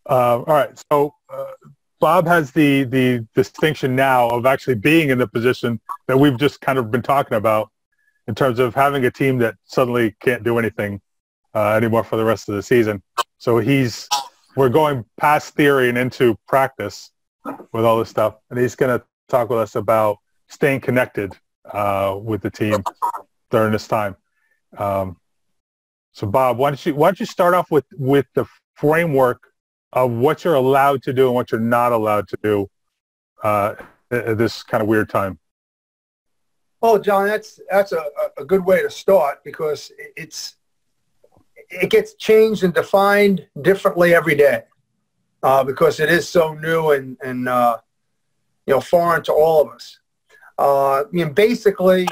All right. So Bob has the distinction now of actually being in the position that we've just kind of been talking about in terms of having a team that suddenly can't do anything anymore for the rest of the season. So we're going past theory and into practice with all this stuff, and he's going to talk with us about staying connected with the team during this time. So Bob, why don't you start off with the framework of what you're allowed to do and what you're not allowed to do at this kind of weird time? Well, John, that's a good way to start, because it gets changed and defined differently every day, because it is so new and foreign to all of us. Basically,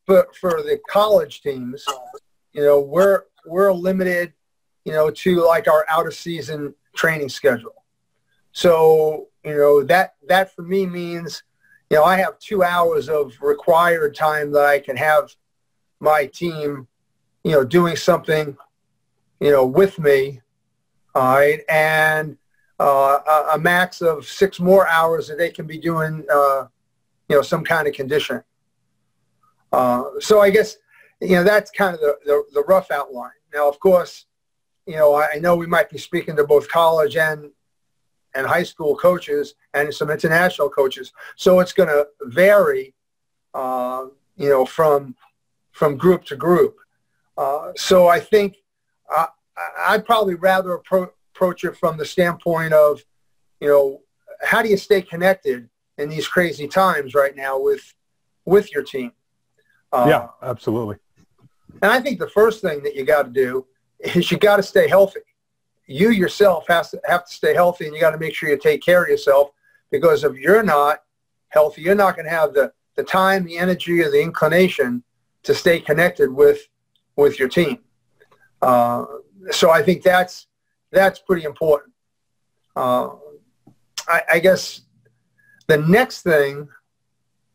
for the college teams, we're limited, to like our out of season training schedule. So, that for me means, I have 2 hours of required time that I can have my team, doing something, with me. All right. And a max of 6 more hours that they can be doing, some kind of conditioning. So I guess, that's kind of the rough outline. Now, of course, I know we might be speaking to both college and high school coaches and some international coaches. So it's going to vary, from group to group. So I think I'd probably rather approach it from the standpoint of, how do you stay connected in these crazy times right now with your team? Yeah, absolutely. And I think the first thing that you got to do is you got to stay healthy. You yourself have to stay healthy, and you got to make sure you take care of yourself, because if you're not healthy, you're not going to have the time, the energy, or the inclination to stay connected with your team. So I think that's pretty important. I guess the next thing,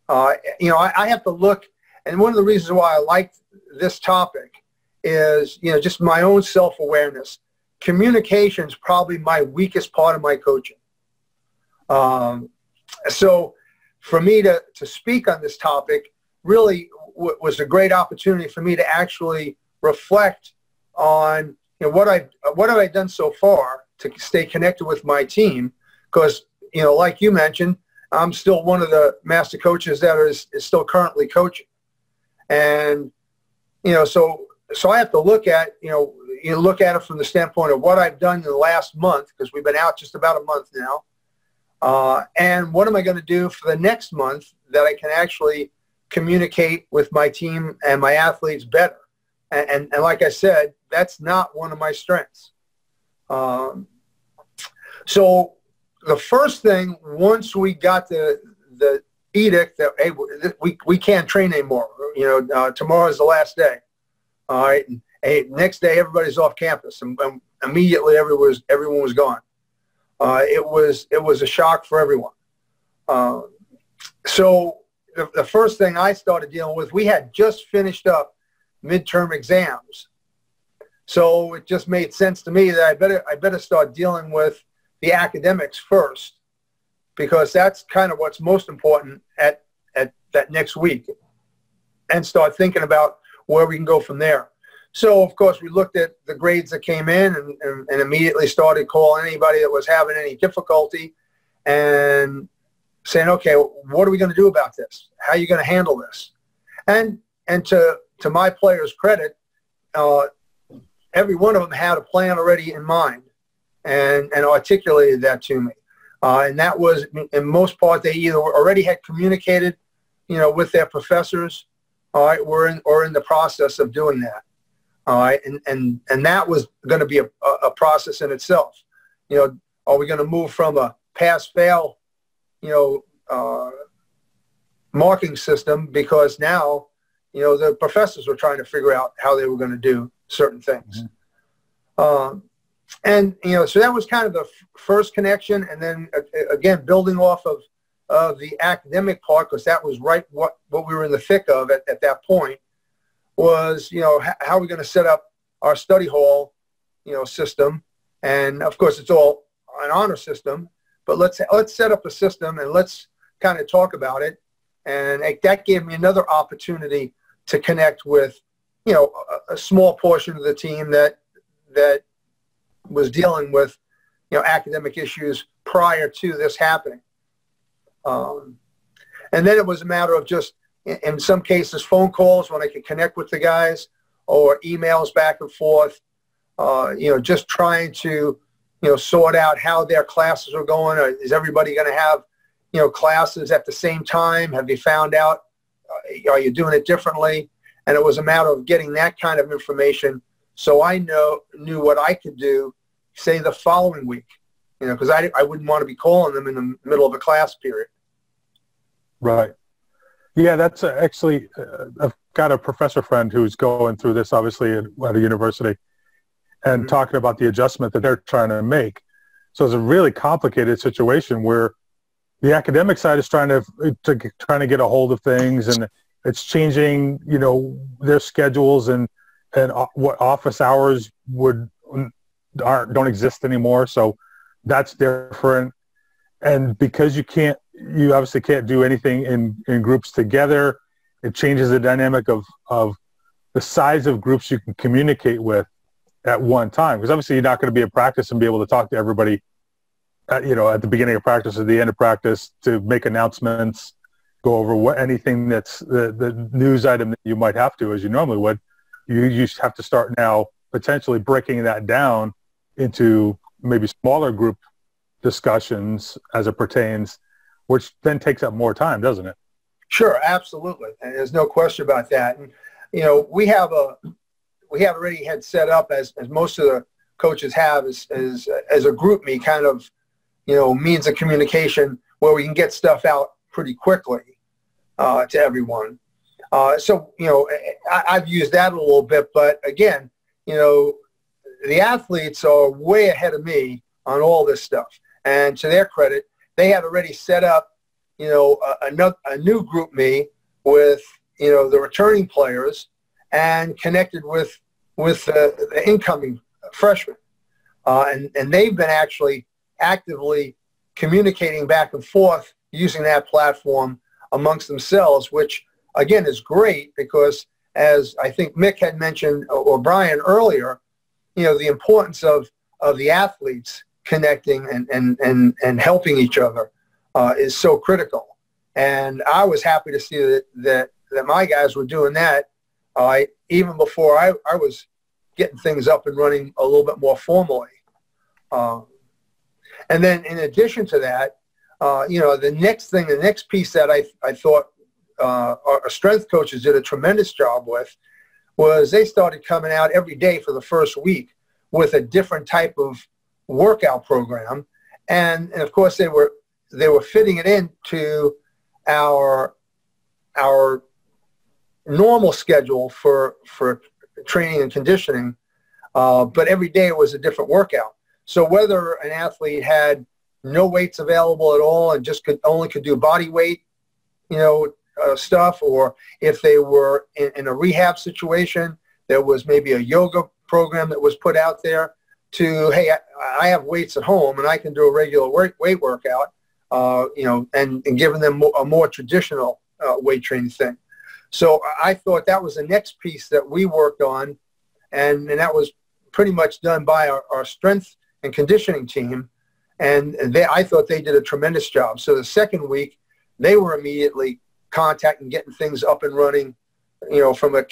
I have to look, and one of the reasons why I liked this topic is, just my own self-awareness. Communication is probably my weakest part of my coaching. So for me to speak on this topic really was a great opportunity for me to actually reflect on, what have I done so far to stay connected with my team? Because, like you mentioned, I'm still one of the master coaches that is still currently coaching. And, so I have to look at, you look at it from the standpoint of what I've done in the last month, because we've been out just about a month now. And what am I going to do for the next month that I can actually communicate with my team and my athletes better? And like I said, that's not one of my strengths. So the first thing, once we got the edict that, hey, we can't train anymore, tomorrow is the last day. All right. And, hey, next day, everybody's off campus, and immediately everyone was gone. It was a shock for everyone. So the first thing I started dealing with, we had just finished up midterm exams. So it just made sense to me that I better start dealing with the academics first, because that's kind of what's most important at that next week, and start thinking about where we can go from there. So, of course, we looked at the grades that came in and immediately started calling anybody that was having any difficulty and saying, okay, what are we going to do about this? How are you going to handle this? And to my players' credit, every one of them had a plan already in mind and articulated that to me. And that was, in most part, they either already had communicated, with their professors, all right, or in the process of doing that. All right, and that was going to be a process in itself. Are we going to move from a pass-fail, marking system, because now, the professors were trying to figure out how they were going to do certain things. Mm-hmm. And, so that was kind of the first connection. And then, again, building off of the academic part, because that was right what we were in the thick of at that point, was, how are we going to set up our study hall, system. And, of course, it's all an honor system, but let's set up a system and let's kind of talk about it. And that gave me another opportunity to connect with, a small portion of the team that was dealing with, academic issues prior to this happening. And then it was a matter of just, in some cases, phone calls when I could connect with the guys, or emails back and forth, just trying to, sort out how their classes are going. Is everybody going to have, classes at the same time? Have you found out, are you doing it differently? And it was a matter of getting that kind of information so I knew what I could do, say, the following week, because I wouldn't want to be calling them in the middle of a class period. Right. Yeah, that's actually, I've got a professor friend who's going through this, obviously, at a university, and talking about the adjustment that they're trying to make. So it's a really complicated situation where the academic side is trying to get a hold of things, and it's changing, their schedules and what office hours don't exist anymore. So that's different. And because you obviously can't do anything in groups together, it changes the dynamic of the size of groups you can communicate with at one time. Because obviously you're not going to be at practice and be able to talk to everybody at the beginning of practice or the end of practice to make announcements, go over anything that's the news item that you might have to, as you normally would. You have to start now potentially breaking that down into maybe smaller group discussions as it pertains, which then takes up more time, doesn't it? Sure, absolutely. And there's no question about that. And, we have already had set up, as most of the coaches have, as a group me kind of, means of communication where we can get stuff out pretty quickly to everyone. So, I've used that a little bit, but again, the athletes are way ahead of me on all this stuff. And to their credit, they had already set up, a new group me with, the returning players, and connected with the incoming freshmen. And they've been actually actively communicating back and forth using that platform amongst themselves, which, again, is great because, as I think Mick had mentioned, or Brian earlier, the importance of the athletes connecting and helping each other is so critical. And I was happy to see that my guys were doing that even before I was getting things up and running a little bit more formally. And then in addition to that, the next piece that I thought our strength coaches did a tremendous job with was they started coming out every day for the first week with a different type of workout program. And of course they were fitting it into our normal schedule for training and conditioning, but every day it was a different workout. So whether an athlete had no weights available at all and just could do body weight, stuff, or if they were in a rehab situation, there was maybe a yoga program that was put out there to, hey, I have weights at home and I can do a regular weight workout, and giving them a more traditional weight training thing. So I thought that was the next piece that we worked on, and that was pretty much done by our strength and conditioning team, and I thought they did a tremendous job. So the second week, they were immediately contacting, getting things up and running, from a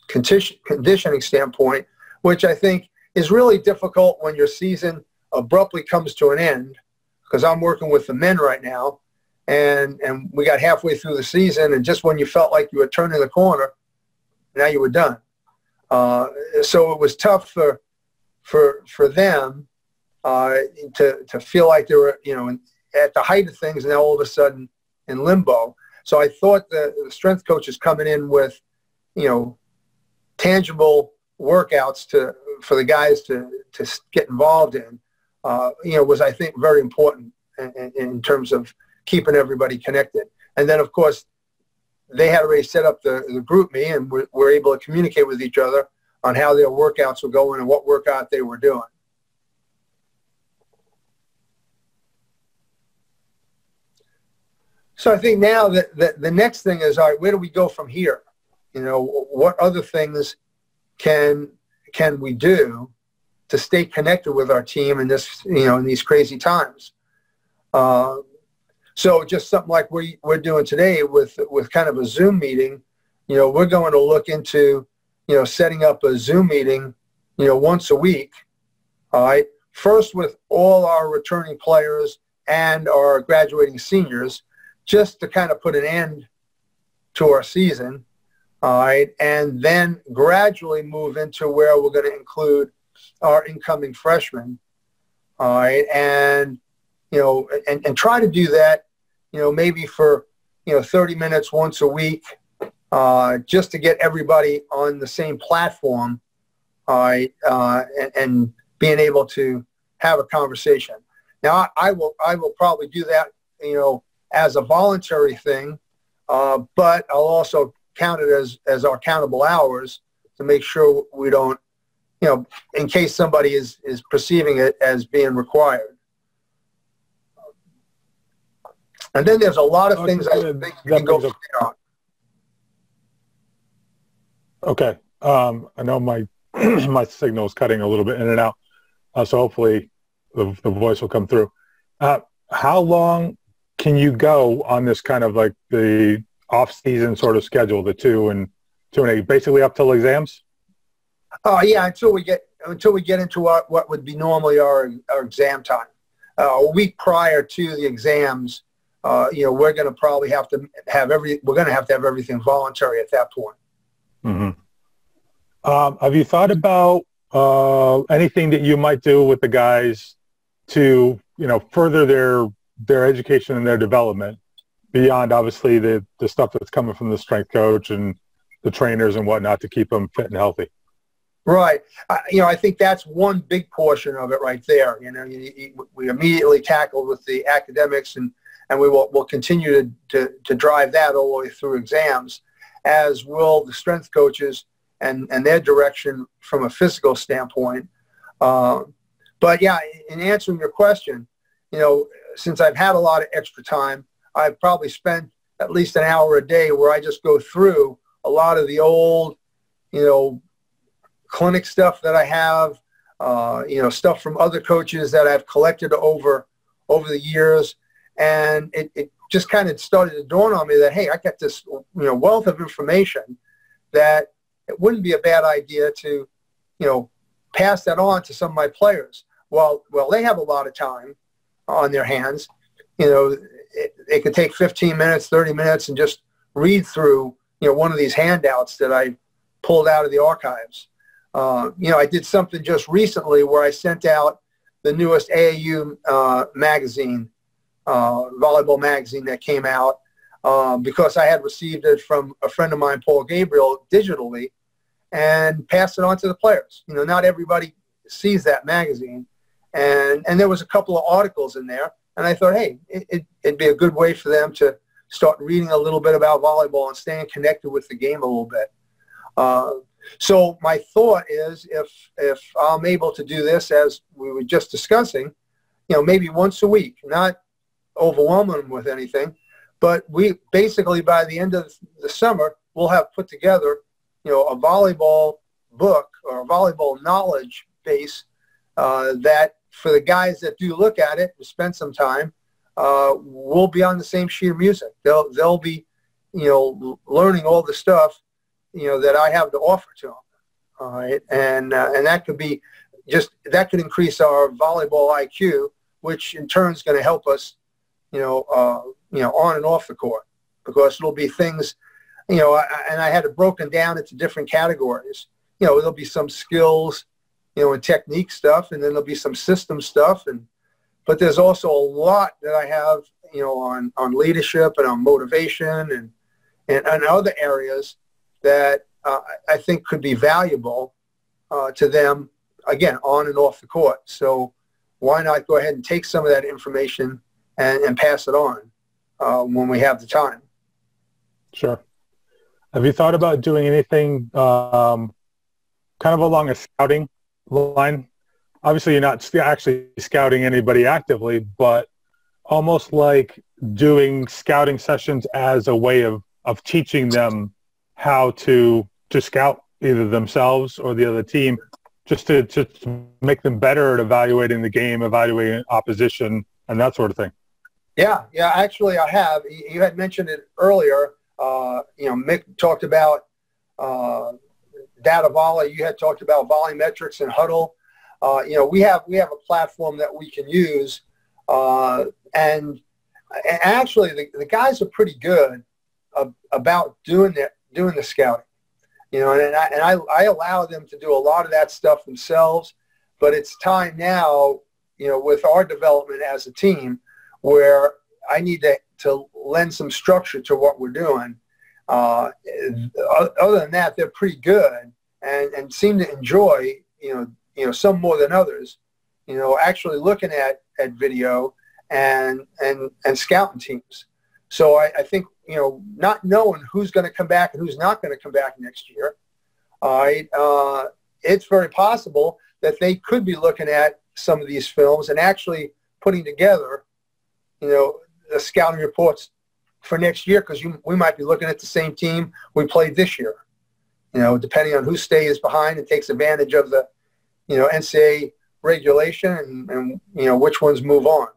conditioning standpoint, which I think is really difficult when your season abruptly comes to an end, because I'm working with the men right now, and we got halfway through the season, and just when you felt like you were turning the corner, now you were done. So it was tough for them to feel like they were, at the height of things, and now all of a sudden in limbo. So I thought the strength coaches coming in with, tangible workouts for the guys to get involved in, was, I think, very important in terms of keeping everybody connected. And then, of course, they had already set up the group me, and were able to communicate with each other on how their workouts were going and what workout they were doing. So I think now that the next thing is, all right, where do we go from here? You know, what other things can we do to stay connected with our team in this, you know, in these crazy times? So just something like we're doing today with kind of a Zoom meeting, you know, we're going to look into, you know, setting up a Zoom meeting, you know, once a week. All right. First with all our returning players and our graduating seniors, just to kind of put an end to our season. All right. And then gradually move into where we're going to include our incoming freshmen. All right. And, you know, and try to do that, you know, maybe for, you know, 30 minutes once a week, just to get everybody on the same platform, all right, and being able to have a conversation. Now, I will probably do that, you know, as a voluntary thing, but I'll also count it as our countable hours to make sure we don't, you know, in case somebody is perceiving it as being required. And then there's a lot of things I think we can go from there on. Okay. I know my my signal is cutting a little bit in and out, so hopefully the voice will come through. How long can you go on this kind of like the off-season sort of schedule, the 2 and 8, basically up till exams? Yeah, until we get into what would be normally our exam time. A week prior to the exams, you know, we're going to probably have to have everything voluntary at that point. Mm-hmm. Have you thought about anything that you might do with the guys to, you know, further their education and their development beyond obviously the stuff that's coming from the strength coach and the trainers and whatnot to keep them fit and healthy? Right. You know, I think that's one big portion of it right there. You know, we immediately tackled with the academics, and we'll continue to drive that all the way through exams, as will the strength coaches and their direction from a physical standpoint. But yeah, in answering your question, you know, since I've had a lot of extra time, I've probably spent at least an hour a day where I just go through a lot of the old, you know, clinic stuff that I have, you know, stuff from other coaches that I've collected over the years. And it just kind of started to dawn on me that, hey, I got this, you know, wealth of information that it wouldn't be a bad idea to, you know, pass that on to some of my players. Well, they have a lot of time on their hands. You know, it could take 15 minutes, 30 minutes and just read through, you know, one of these handouts that I pulled out of the archives. You know, I did something just recently where I sent out the newest AAU magazine, volleyball magazine that came out, because I had received it from a friend of mine, Paul Gabriel, digitally, and passed it on to the players. You know, not everybody sees that magazine. And there was a couple of articles in there. And I thought, hey, it'd be a good way for them to start reading a little bit about volleyball and staying connected with the game a little bit. So my thought is if I'm able to do this, as we were just discussing, you know, maybe once a week, not overwhelming them with anything, but we basically by the end of the summer, we'll have put together, you know, a volleyball book or a volleyball knowledge base that for the guys that do look at it and spend some time, we'll be on the same sheet of music. They'll be, you know, learning all the stuff, you know, that I have to offer to them. All right. And that could be that could increase our volleyball IQ, which in turn is going to help us, you know, on and off the court, because it'll be things, you know, and I had it broken down into different categories. You know, there'll be some skills, you know, and technique stuff, and then there'll be some system stuff. But there's also a lot that I have, you know, on leadership and on motivation and other areas that I think could be valuable to them, again, on and off the court. So why not go ahead and take some of that information and pass it on when we have the time? Sure. Have you thought about doing anything kind of along a scouting line? Obviously, you're not actually scouting anybody actively, but almost like doing scouting sessions as a way of teaching them how to scout either themselves or the other team, just to make them better at evaluating the game, evaluating opposition, and that sort of thing? Yeah, actually I have. You had mentioned it earlier. Mick talked about data volley. You had talked about volumetrics and huddle. We have a platform that we can use, and actually the guys are pretty good about doing the scouting. And I allow them to do a lot of that stuff themselves, but it's time now, with our development as a team, where I need to lend some structure to what we're doing. Other than that, they're pretty good and seem to enjoy, some more than others, actually looking at video and scouting teams. So I think, not knowing who's going to come back and who's not going to come back next year, it's very possible that they could be looking at some of these films and actually putting together, the scouting reports for next year, because we might be looking at the same team we played this year, depending on who stays behind and takes advantage of the, NCAA regulation and which ones move on.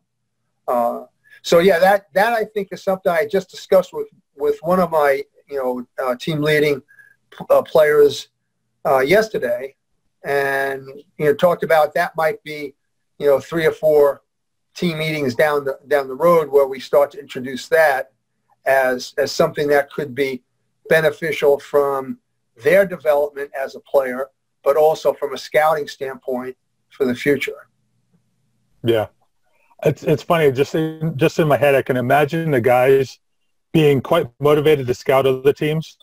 So yeah, that I think is something I just discussed with one of my, team leading players yesterday, and, talked about that might be, 3 or 4 team meetings down the road where we start to introduce that as something that could be beneficial from their development as a player, but also from a scouting standpoint for the future. Yeah. It's funny, just in my head, I can imagine the guys being quite motivated to scout other teams,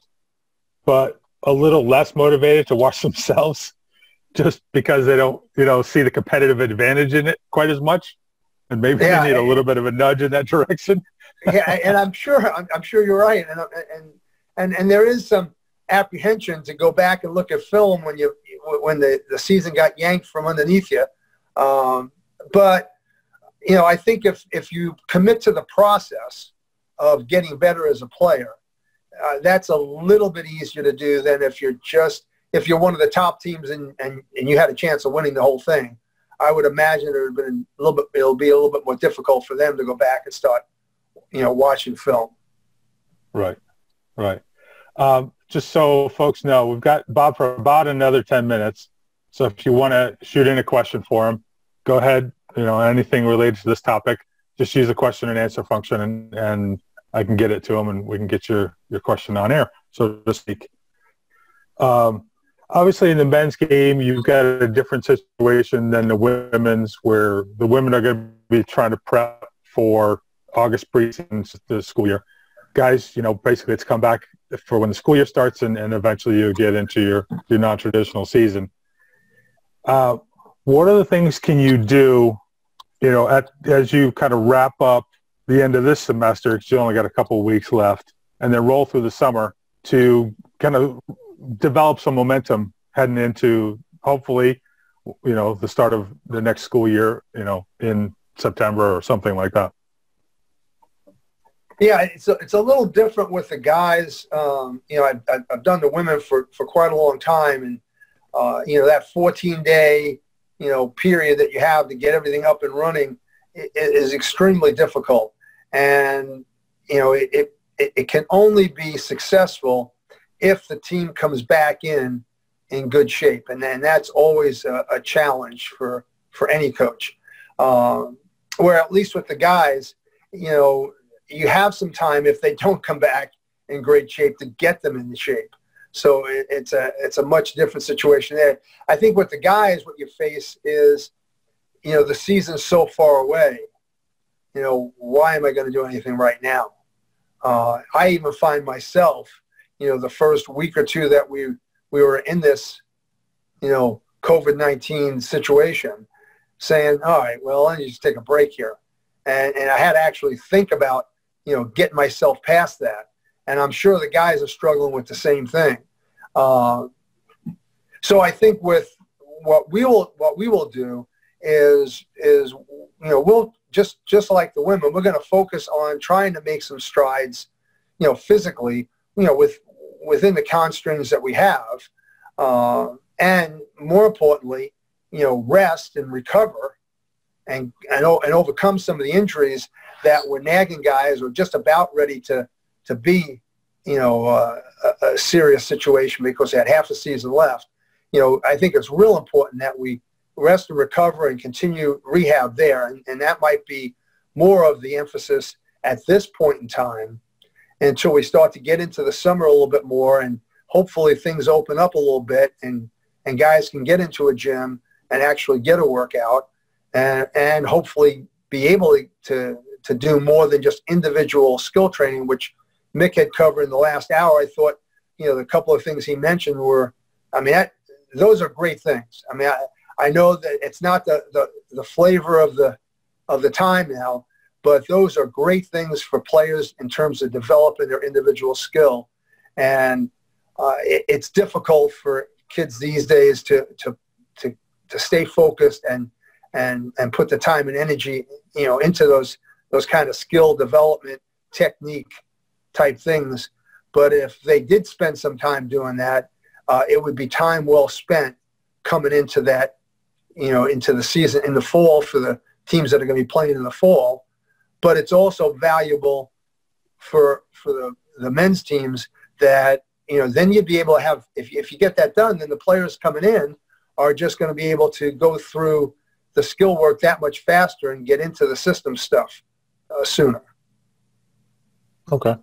but a little less motivated to watch themselves, just because they don't, see the competitive advantage in it quite as much. And maybe they need a little bit of a nudge in that direction. Yeah, and I'm sure you're right, and there is some apprehension to go back and look at film when the season got yanked from underneath you. But I think if you commit to the process of getting better as a player, that's a little bit easier to do than if you're one of the top teams and you had a chance of winning the whole thing. I would imagine it'll be a little bit more difficult for them to go back and start, watching film. Right. Just so folks know, we've got Bob for about another 10 minutes. So if you want to shoot in a question for him, go ahead. Anything related to this topic, just use the question and answer function, and I can get it to him, and we can get your question on air, so to speak. Obviously, in the men's game, you've got a different situation than the women's, where the women are going to be trying to prep for August preseason, the school year. Guys, basically it's come back for when the school year starts, and eventually you get into your non-traditional season. What other things can you do, as you kind of wrap up the end of this semester, because you only got a couple of weeks left, and then roll through the summer to kind of develop some momentum heading into, hopefully, the start of the next school year, in September or something like that? Yeah, it's a little different with the guys. I've done the women for quite a long time, and that 14-day period that you have to get everything up and running is extremely difficult, and it can only be successful if the team comes back in good shape, and then that's always a challenge for any coach. Where at least with the guys, you have some time if they don't come back in great shape to get them in the shape. So it's a much different situation there. I think with the guys, what you face is, the season's so far away. Why am I going to do anything right now? I even find myself, the first week or two that we were in this, COVID-19 situation, saying, all right, well, I need to take a break here. And I had to actually think about, getting myself past that. And I'm sure the guys are struggling with the same thing. So I think with what we will do is we'll just like the women, we're going to focus on trying to make some strides, physically, within the constraints that we have, and more importantly, rest and recover, and overcome some of the injuries that were nagging guys or just about ready to be, a serious situation because they had half a season left. I think it's real important that we rest and recover and continue rehab there. And that might be more of the emphasis at this point in time until we start to get into the summer a little bit more, and hopefully things open up a little bit and guys can get into a gym and actually get a workout and hopefully be able to do more than just individual skill training, which Mick had covered in the last hour. I thought, the couple of things he mentioned were, those are great things. I know that it's not the flavor of the time now, but those are great things for players in terms of developing their individual skill. And it's difficult for kids these days to stay focused and put the time and energy, into those kind of skill development technique type things. But if they did spend some time doing that, it would be time well spent coming into that, into the season in the fall for the teams that are going to be playing in the fall. But it's also valuable for the men's teams that, then you'd be able to have, if you get that done, then the players coming in are just going to be able to go through the skill work that much faster and get into the system stuff sooner. Okay.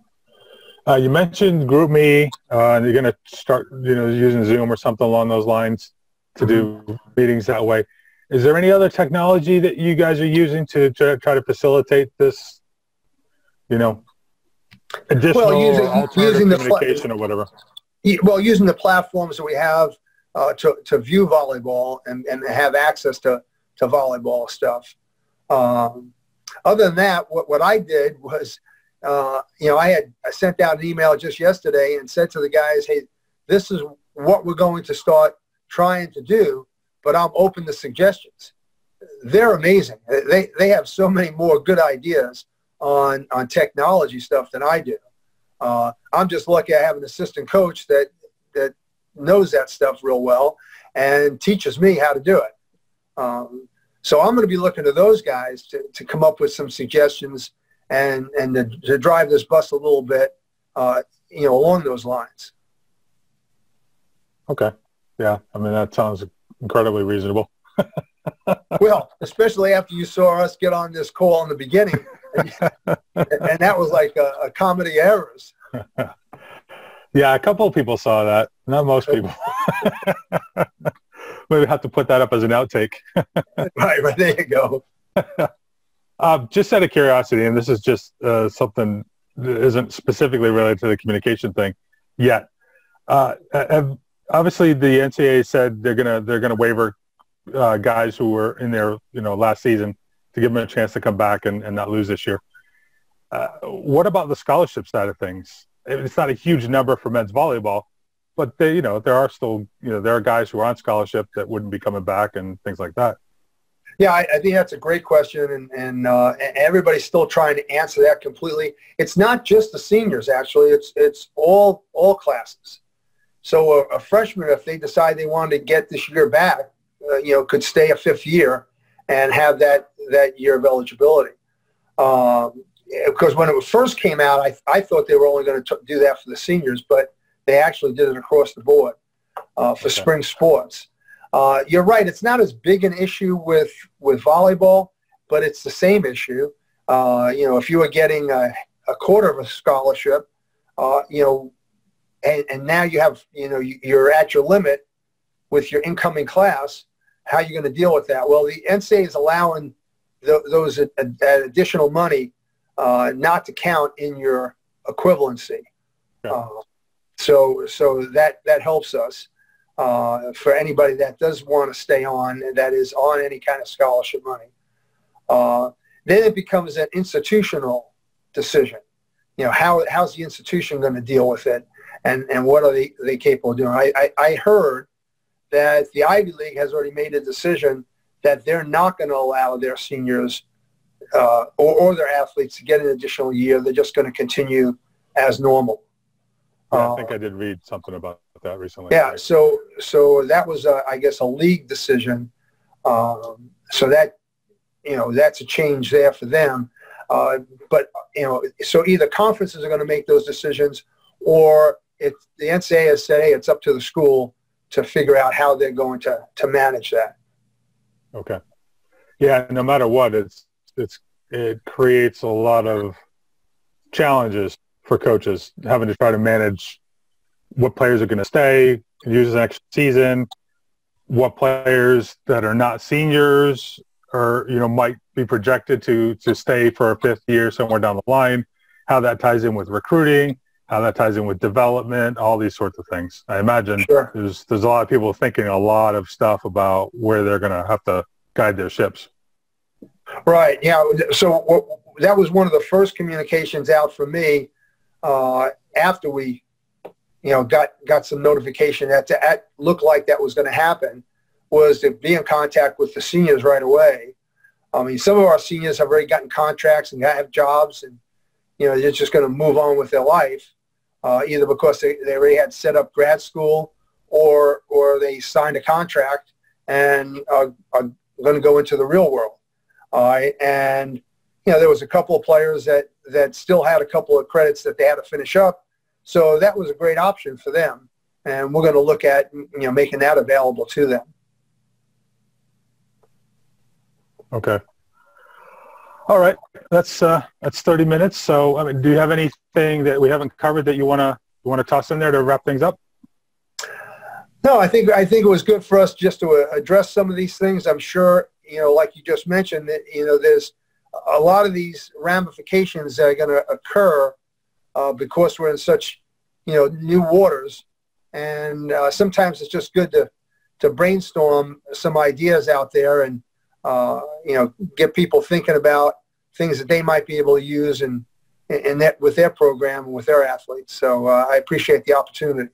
You mentioned GroupMe, and you're going to start, using Zoom or something along those lines to do meetings that way. Is there any other technology that you guys are using to try to facilitate this, additional or alternative communication or whatever? Well, using the platforms that we have to view volleyball and have access to volleyball stuff. Other than that, what I did was, I sent out an email just yesterday and said to the guys, hey, this is what we're going to start trying to do, but I'm open to suggestions. They're amazing. They have so many more good ideas on technology stuff than I do. I'm just lucky I have an assistant coach that knows that stuff real well and teaches me how to do it. So I'm going to be looking to those guys to come up with some suggestions and to drive this bus a little bit, along those lines. Okay. Yeah. That sounds incredibly reasonable. Well, especially after you saw us get on this call in the beginning, and that was like a comedy of errors. Yeah, a couple of people saw that. Not most people. Maybe have to put that up as an outtake. Right, there you go. Just out of curiosity, and this is just something that isn't specifically related to the communication thing yet. Obviously, the NCAA said they're gonna waiver guys who were in their last season to give them a chance to come back and not lose this year. What about the scholarship side of things? It's not a huge number for men's volleyball, but there are still there are guys who are on scholarship that wouldn't be coming back and things like that. Yeah, I think that's a great question, and everybody's still trying to answer that completely. It's not just the seniors, actually. It's all classes. So a freshman, if they decide they wanted to get this year back, could stay a fifth year and have that year of eligibility. Because when it first came out, I thought they were only going to do that for the seniors, but they actually did it across the board for spring sports. You're right. It's not as big an issue with volleyball, but it's the same issue. If you were getting a quarter of a scholarship, and now you have, you're at your limit with your incoming class, how are you going to deal with that? Well, the NCAA is allowing those additional money not to count in your equivalency. Yeah. So that helps us. For anybody that does want to stay on, that is on any kind of scholarship money. Then it becomes an institutional decision. How's the institution going to deal with it, and what are they capable of doing? I heard that the Ivy League has already made a decision that they're not going to allow their seniors or their athletes to get an additional year. They're just going to continue as normal. Yeah, I think I did read something about that recently. Yeah, so that was, I guess, a league decision. So that, that's a change there for them. But, so either conferences are going to make those decisions, or if the NCAA has said, hey, it's up to the school to figure out how they're going to manage that. Okay. Yeah, no matter what, it creates a lot of challenges for coaches having to try to manage what players are going to stay and use next season, what players that are not seniors or might be projected to stay for a fifth year somewhere down the line, how that ties in with recruiting, how that ties in with development, all these sorts of things. I imagine Sure. there's a lot of people thinking a lot of stuff about where they're going to have to guide their ships. Right. Yeah. So that was one of the first communications out for me after we, got some notification that looked like that was going to happen, was to be in contact with the seniors right away. I mean, some of our seniors have already gotten contracts and have jobs, and they're just going to move on with their life, either because they already had set up grad school, or they signed a contract and are going to go into the real world. And there was a couple of players that still had a couple of credits that they had to finish up, so that was a great option for them. And we're going to look at making that available to them. Okay. All right. That's 30 minutes. So, I mean, do you have anything that we haven't covered that you want to toss in there to wrap things up? No, I think it was good for us just to address some of these things. I'm sure, like you just mentioned, that, there's a lot of these ramifications that are going to occur because we're in such, new waters. And sometimes it's just good to brainstorm some ideas out there and, get people thinking about things that they might be able to use and that with their program and with their athletes. So I appreciate the opportunity.